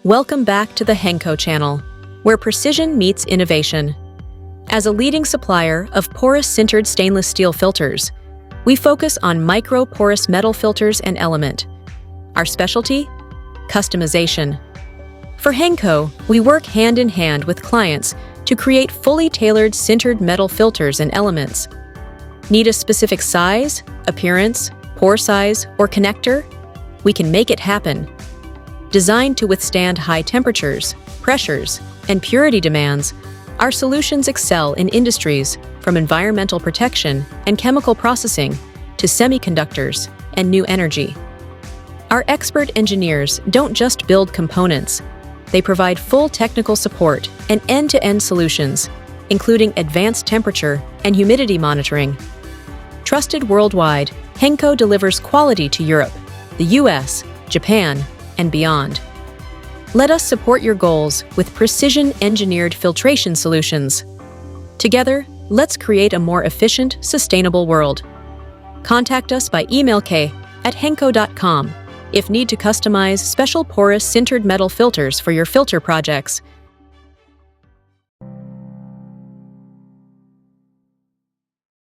Welcome back to the HENGKO channel, where precision meets innovation. As a leading supplier of porous sintered stainless steel filters, we focus on micro-porous metal filters and element. Our specialty? Customization. For HENGKO, we work hand in hand with clients to create fully tailored sintered metal filters and elements. Need a specific size, appearance, pore size, or connector? We can make it happen. Designed to withstand high temperatures, pressures, and purity demands, our solutions excel in industries from environmental protection and chemical processing to semiconductors and new energy. Our expert engineers don't just build components, they provide full technical support and end-to-end solutions, including advanced temperature and humidity monitoring. Trusted worldwide, HENGKO delivers quality to Europe, the US, Japan, and beyond. Let us support your goals with precision-engineered filtration solutions. Together, let's create a more efficient, sustainable world. Contact us by email k@henko.com if need to customize special porous sintered metal filters for your filter projects.